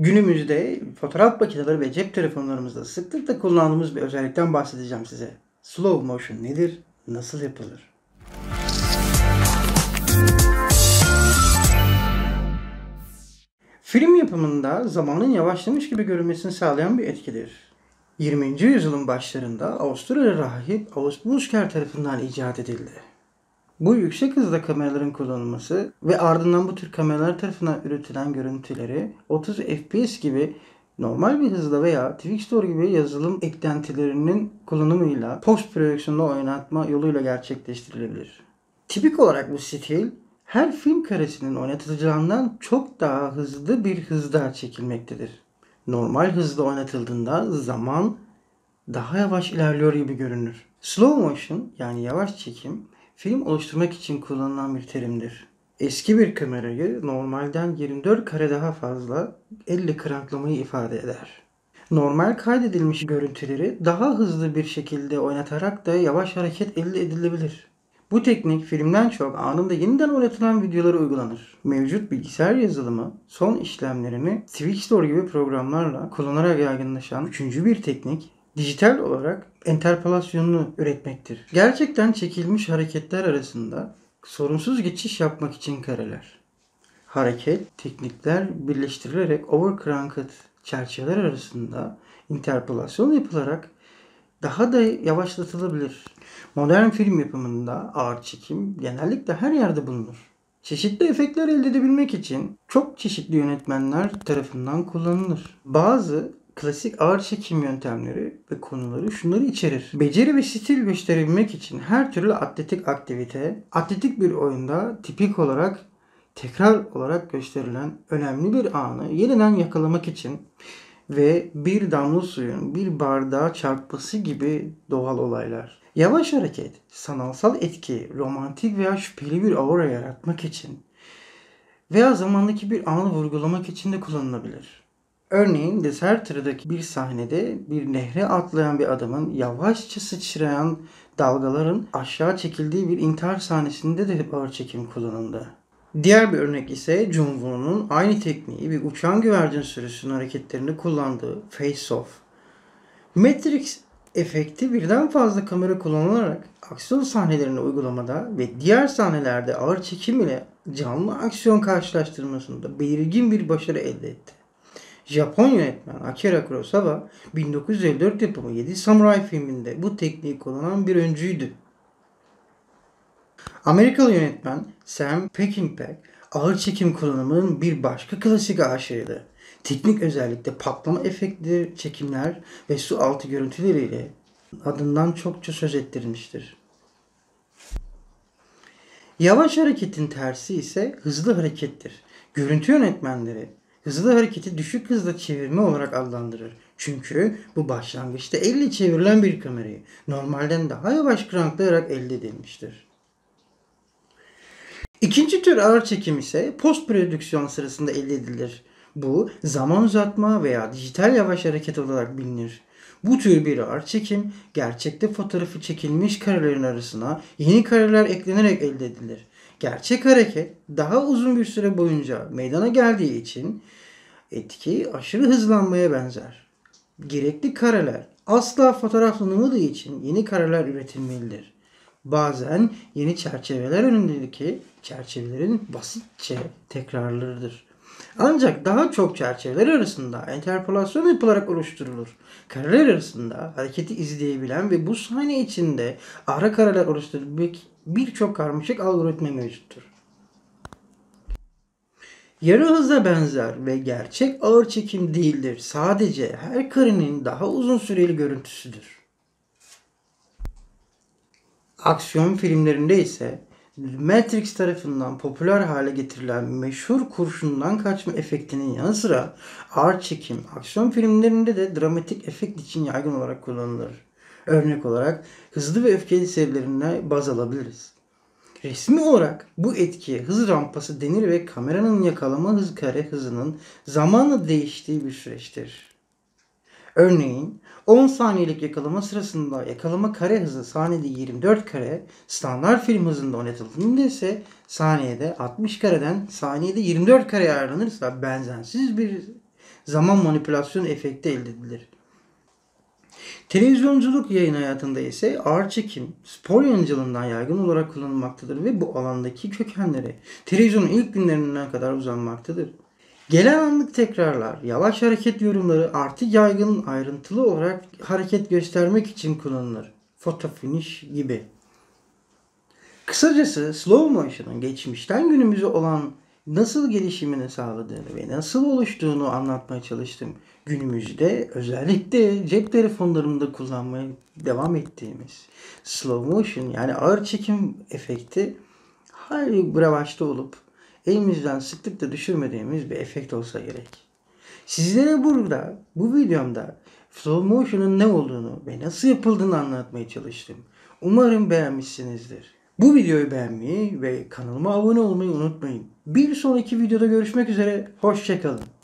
Günümüzde fotoğraf makineleri ve cep telefonlarımızda sıklıkla kullandığımız bir özellikten bahsedeceğim size. Slow motion nedir? Nasıl yapılır? Film yapımında zamanın yavaşlamış gibi görünmesini sağlayan bir etkidir. 20. yüzyılın başlarında Avusturyalı rahip August Buschker tarafından icat edildi. Bu yüksek hızda kameraların kullanılması ve ardından bu tür kameralar tarafından üretilen görüntüleri 30 FPS gibi normal bir hızda veya Twixtor gibi yazılım eklentilerinin kullanımıyla post prodüksiyonda oynatma yoluyla gerçekleştirilebilir. Tipik olarak bu stil her film karesinin oynatılacağından çok daha hızlı bir hızda çekilmektedir. Normal hızda oynatıldığında zaman daha yavaş ilerliyor gibi görünür. Slow motion yani yavaş çekim film oluşturmak için kullanılan bir terimdir. Eski bir kamerayı normalden 24 kare daha fazla elle kranklamayı ifade eder. Normal kaydedilmiş görüntüleri daha hızlı bir şekilde oynatarak da yavaş hareket elde edilebilir. Bu teknik filmden çok anında yeniden oynatılan videolara uygulanır. Mevcut bilgisayar yazılımı son işlemlerini Twixtor gibi programlarla kullanarak yaygınlaşan üçüncü bir teknik dijital olarak enterpolasyonunu üretmektir. Gerçekten çekilmiş hareketler arasında sorunsuz geçiş yapmak için kareler. Hareket, teknikler birleştirilerek overclocked çerçeveler arasında interpolasyon yapılarak daha da yavaşlatılabilir. Modern film yapımında ağır çekim genellikle her yerde bulunur. Çeşitli efektler elde edebilmek için çok çeşitli yönetmenler tarafından kullanılır. Bazı klasik ağır çekim yöntemleri ve konuları şunları içerir. Beceri ve stil gösterebilmek için her türlü atletik aktivite, atletik bir oyunda tipik olarak tekrar olarak gösterilen önemli bir anı yeniden yakalamak için ve bir damla suyun bir bardağa çarpması gibi doğal olaylar. Yavaş hareket, sanatsal etki, romantik veya şüpheli bir aura yaratmak için veya zamandaki bir anı vurgulamak için de kullanılabilir. Örneğin Deserter'daki bir sahnede bir nehre atlayan bir adamın yavaşça sıçrayan dalgaların aşağı çekildiği bir intihar sahnesinde de ağır çekim kullanıldı. Diğer bir örnek ise John Woo'nun aynı tekniği bir uçan güvercin sürüsünün hareketlerini kullandığı Face Off. Matrix efekti birden fazla kamera kullanılarak aksiyon sahnelerine uygulamada ve diğer sahnelerde ağır çekim ile canlı aksiyon karşılaştırmasında belirgin bir başarı elde etti. Japon yönetmen Akira Kurosawa 1954 yapımı 7 Samuray filminde bu tekniği kullanan bir öncüydü. Amerikalı yönetmen Sam Peckinpah ağır çekim kullanımının bir başka klasik aşığıydı. Teknik özellikle patlama efektleri, çekimler ve su altı görüntüleriyle adından çokça söz ettirilmiştir. Yavaş hareketin tersi ise hızlı harekettir. Görüntü yönetmenleri hızlı hareketi düşük hızda çevirme olarak adlandırır. Çünkü bu başlangıçta elle çevrilen bir kamerayı normalden daha yavaş kranklayarak elde edilmiştir. İkinci tür ağır çekim ise post prodüksiyon sırasında elde edilir. Bu zaman uzatma veya dijital yavaş hareket olarak bilinir. Bu tür bir ağır çekim gerçekte fotoğrafı çekilmiş karelerin arasına yeni kareler eklenerek elde edilir. Gerçek hareket daha uzun bir süre boyunca meydana geldiği için etki aşırı hızlanmaya benzer. Gerekli kareler asla fotoğraflanamadığı için yeni kareler üretilmelidir. Bazen yeni çerçeveler önündeki çerçevelerin basitçe tekrarlarıdır. Ancak daha çok çerçeveler arasında enterpolasyon yapılarak oluşturulur. Kareler arasında hareketi izleyebilen ve bu sahne içinde ara kareler oluşturabilecek birçok karmaşık algoritma mevcuttur. Yarı hıza benzer ve gerçek ağır çekim değildir. Sadece her karenin daha uzun süreli görüntüsüdür. Aksiyon filmlerinde ise Matrix tarafından popüler hale getirilen meşhur kurşundan kaçma efektinin yanı sıra ağır çekim aksiyon filmlerinde de dramatik efekt için yaygın olarak kullanılır. Örnek olarak Hızlı ve Öfkeli serilerine baz alabiliriz. Resmi olarak bu etkiye hız rampası denir ve kameranın yakalama hız kare hızının zamanla değiştiği bir süreçtir. Örneğin 10 saniyelik yakalama sırasında yakalama kare hızı saniyede 24 kare, standart film hızında oynatıldığında ise saniyede 60 kareden saniyede 24 kareye ayarlanırsa benzersiz bir zaman manipülasyon efekti elde edilir. Televizyonculuk yayın hayatında ise ağır çekim spor yayıncılığından yaygın olarak kullanılmaktadır ve bu alandaki kökenleri televizyonun ilk günlerinden kadar uzanmaktadır. Gelen anlık tekrarlar, yavaş hareket yorumları artık yaygın ayrıntılı olarak hareket göstermek için kullanılır. Photo finish gibi. Kısacası slow motion'ın geçmişten günümüze olan nasıl gelişimini sağladığını ve nasıl oluştuğunu anlatmaya çalıştım. Günümüzde özellikle cep telefonlarında kullanmaya devam ettiğimiz slow motion yani ağır çekim efekti hayli revaçta olup elimizden sıklıkla düşürmediğimiz bir efekt olsa gerek. Sizlere burada bu videomda slow motion'ın ne olduğunu ve nasıl yapıldığını anlatmaya çalıştım. Umarım beğenmişsinizdir. Bu videoyu beğenmeyi ve kanalıma abone olmayı unutmayın. Bir sonraki videoda görüşmek üzere. Hoşça kalın.